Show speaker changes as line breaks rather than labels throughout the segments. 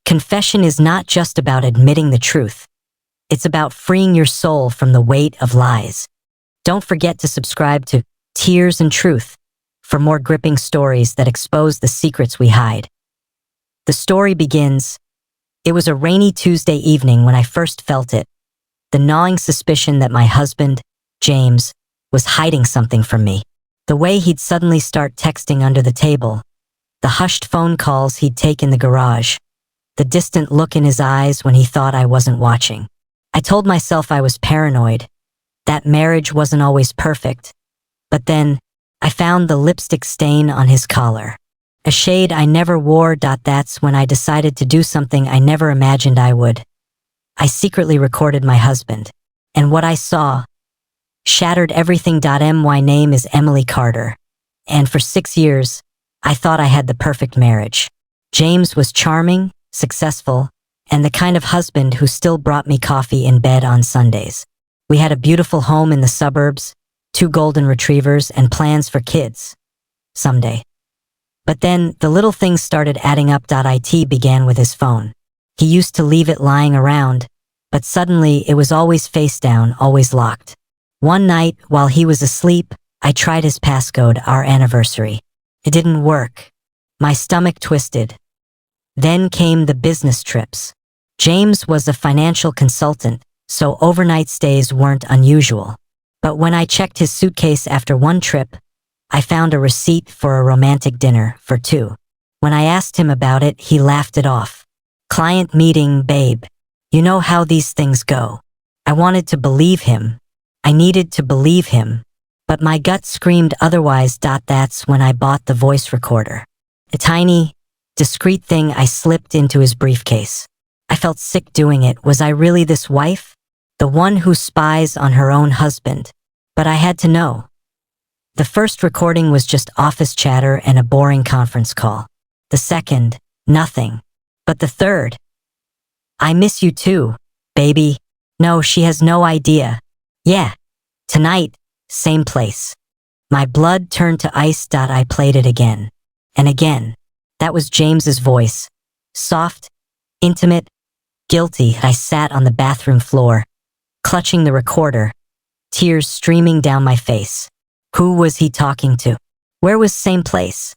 Confession is not just about admitting the truth. It's about freeing your soul from the weight of lies. Don't forget to subscribe to Tears and Truth for more gripping stories that expose the secrets we hide. The story begins. It was a rainy Tuesday evening when I first felt it. The gnawing suspicion that my husband, James, was hiding something from me. The way he'd suddenly start texting under the table. The hushed phone calls he'd take in the garage. The distant look in his eyes when he thought I wasn't watching. I told myself I was paranoid. That marriage wasn't always perfect. But then, I found the lipstick stain on his collar. A shade I never wore. That's when I decided to do something I never imagined I would. I secretly recorded my husband. And what I saw shattered everything. My name is Emily Carter. And for 6 years, I thought I had the perfect marriage. James was charming, successful, and the kind of husband who still brought me coffee in bed on Sundays. We had a beautiful home in the suburbs, 2 golden retrievers, and plans for kids. Someday. But then, the little things started adding up. It began with his phone. He used to leave it lying around, but suddenly it was always face down, always locked. One night, while he was asleep, I tried his passcode, our anniversary. It didn't work. My stomach twisted. Then came the business trips. James was a financial consultant, so overnight stays weren't unusual. But when I checked his suitcase after one trip, I found a receipt for a romantic dinner for 2. When I asked him about it, he laughed it off. Client meeting, babe. You know how these things go. I wanted to believe him. I needed to believe him. But my gut screamed otherwise. That's when I bought the voice recorder. A tiny, discreet thing I slipped into his briefcase. I felt sick doing it. Was I really this wife? The one who spies on her own husband? But I had to know. The first recording was just office chatter and a boring conference call. The second, nothing. But the third, I miss you too, baby. No, she has no idea. Yeah, tonight, same place. My blood turned to ice. I played it again. And again. That was James's voice. Soft, intimate, guilty. I sat on the bathroom floor, clutching the recorder, tears streaming down my face. Who was he talking to? Where was same place?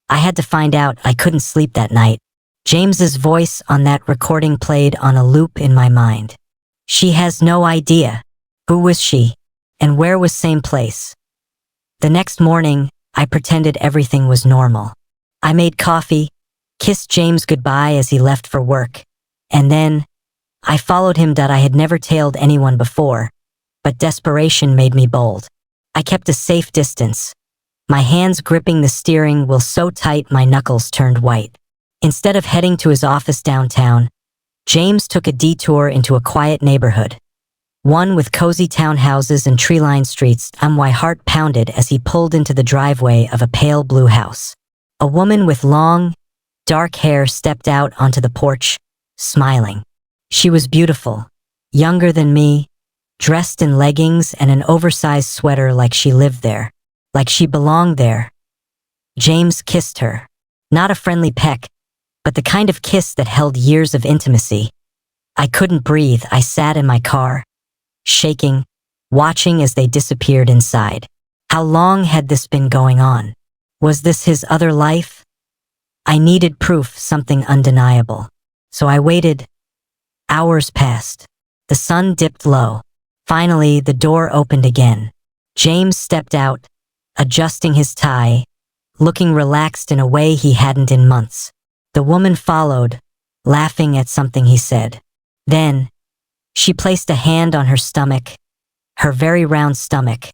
I had to find out. I couldn't sleep that night. James's voice on that recording played on a loop in my mind. She has no idea. Who was she? And where was same place? The next morning, I pretended everything was normal. I made coffee, kissed James goodbye as he left for work, and then, I followed him. I had never tailed anyone before, but desperation made me bold. I kept a safe distance, my hands gripping the steering wheel so tight my knuckles turned white. Instead of heading to his office downtown, James took a detour into a quiet neighborhood. One with cozy townhouses and tree-lined streets. My heart pounded as he pulled into the driveway of a pale blue house. A woman with long, dark hair stepped out onto the porch, smiling. She was beautiful, younger than me, dressed in leggings and an oversized sweater like she lived there, like she belonged there. James kissed her. Not a friendly peck, but the kind of kiss that held years of intimacy. I couldn't breathe. I sat in my car, shaking, watching as they disappeared inside. How long had this been going on? Was this his other life? I needed proof, something undeniable. So I waited. Hours passed. The sun dipped low. Finally, the door opened again. James stepped out, adjusting his tie, looking relaxed in a way he hadn't in months. The woman followed, laughing at something he said. Then, she placed a hand on her stomach, her very round stomach.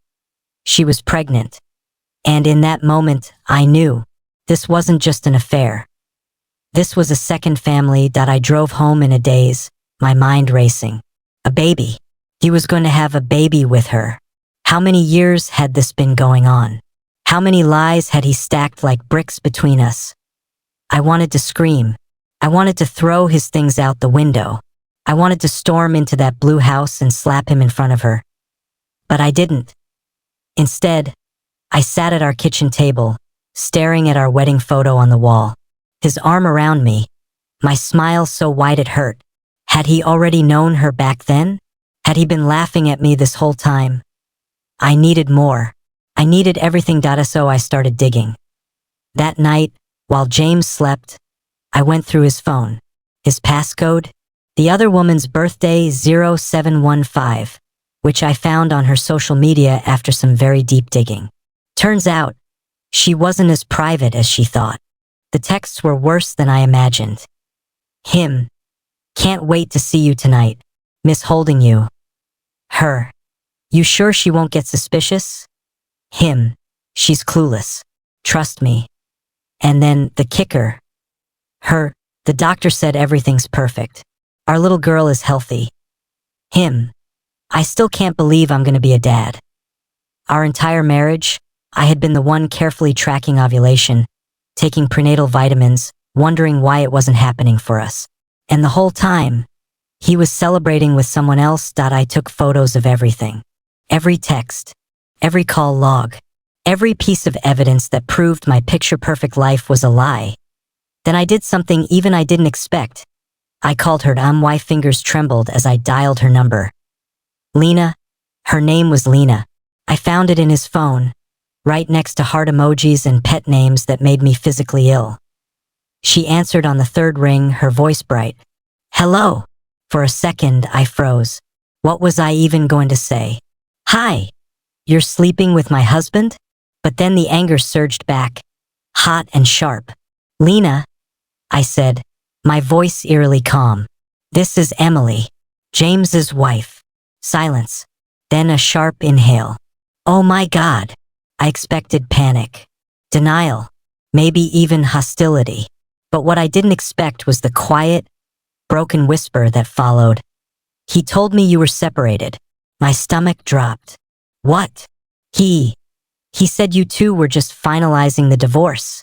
She was pregnant. And in that moment, I knew this wasn't just an affair. This was a second family. I drove home in a daze, my mind racing. A baby. He was going to have a baby with her. How many years had this been going on? How many lies had he stacked like bricks between us? I wanted to scream. I wanted to throw his things out the window. I wanted to storm into that blue house and slap him in front of her. But I didn't. Instead, I sat at our kitchen table, staring at our wedding photo on the wall. His arm around me, My smile so wide it hurt. Had he already known her back then? Had he been laughing at me this whole time? I needed more. I needed everything. So I started digging. That night, while James slept, I went through his phone, his passcode, the other woman's birthday 0715, which I found on her social media after some very deep digging. Turns out, she wasn't as private as she thought. The texts were worse than I imagined. Him. Can't wait to see you tonight. Miss holding you. Her. You sure she won't get suspicious? Him. She's clueless. Trust me. And then the kicker. Her. The doctor said everything's perfect. Our little girl is healthy. Him. I still can't believe I'm gonna be a dad. Our entire marriage, I had been the one carefully tracking ovulation, taking prenatal vitamins, wondering why it wasn't happening for us. And the whole time, he was celebrating with someone else. I took photos of everything. Every text, every call log, every piece of evidence that proved my picture-perfect life was a lie. Then I did something even I didn't expect. I called her. My fingers trembled as I dialed her number. Lena. Her name was Lena. I found it in his phone, right next to heart emojis and pet names that made me physically ill. She answered on the third ring, her voice bright. Hello. For a second, I froze. What was I even going to say? Hi. You're sleeping with my husband? But then the anger surged back, hot and sharp. Lena, I said, my voice eerily calm. This is Emily, James's wife. Silence. Then a sharp inhale. Oh my God. I expected panic, denial, maybe even hostility. But what I didn't expect was the quiet, broken whisper that followed. He told me you were separated. My stomach dropped. What? He said you two were just finalizing the divorce,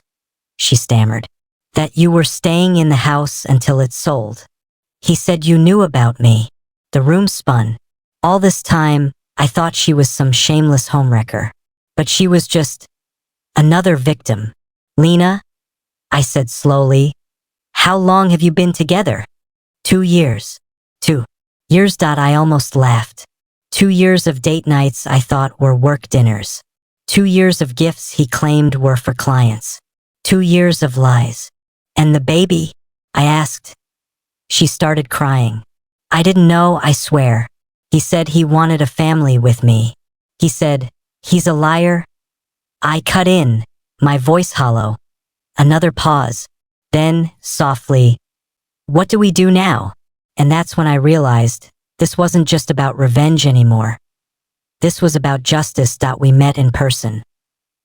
she stammered. That you were staying in the house until it sold. He said you knew about me. The room spun. All this time, I thought she was some shameless homewrecker. But she was just another victim. Lena, I said slowly, how long have you been together? 2 years. 2 years. I almost laughed. 2 years of date nights I thought were work dinners. 2 years of gifts he claimed were for clients. 2 years of lies. And the baby? I asked. She started crying. I didn't know, I swear. He said he wanted a family with me. He said, he's a liar. I cut in, my voice hollow. Another pause. Then, softly, what do we do now? And that's when I realized this wasn't just about revenge anymore. This was about justice. We met in person.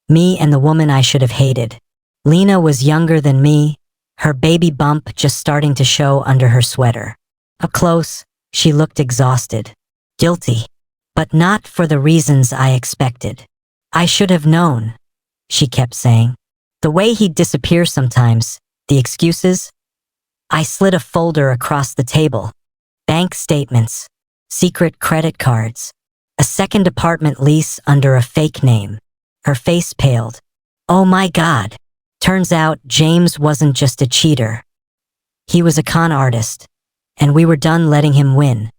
Me and the woman I should have hated. Lena was younger than me, her baby bump just starting to show under her sweater. Up close, she looked exhausted, guilty, but not for the reasons I expected. I should have known, she kept saying. The way he'd disappear sometimes, the excuses. I slid a folder across the table. Bank statements, secret credit cards, a second apartment lease under a fake name. Her face paled. Oh my God. Turns out James wasn't just a cheater. He was a con artist, and we were done letting him win.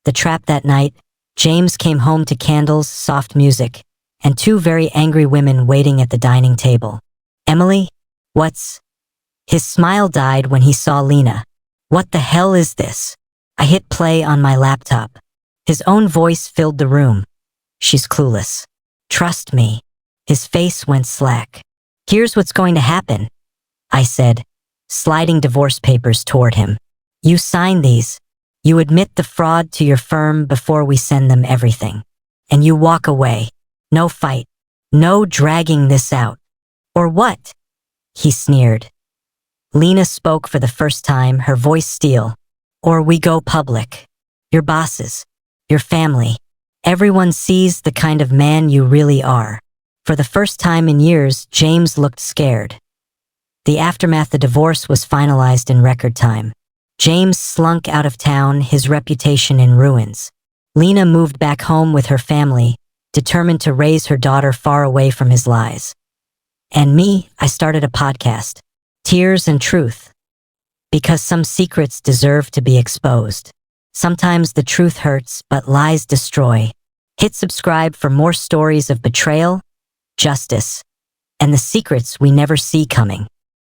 The trap that night, James came home to candles, soft music, and 2 very angry women waiting at the dining table. Emily, what's... His smile died when he saw Lena. What the hell is this? I hit play on my laptop. His own voice filled the room. She's clueless. Trust me. His face went slack. Here's what's going to happen, I said, sliding divorce papers toward him. You sign these. You admit the fraud to your firm before we send them everything. And you walk away. No fight. No dragging this out. Or what? He sneered. Lena spoke for the first time, her voice steel. Or we go public. Your bosses. Your family. Everyone sees the kind of man you really are. For the first time in years, James looked scared. The aftermath, the divorce was finalized in record time. James slunk out of town, his reputation in ruins. Lena moved back home with her family, determined to raise her daughter far away from his lies. And me, I started a podcast, Tears and Truth. Because some secrets deserve to be exposed. Sometimes the truth hurts, but lies destroy. Hit subscribe for more stories of betrayal, justice, and the secrets we never see coming.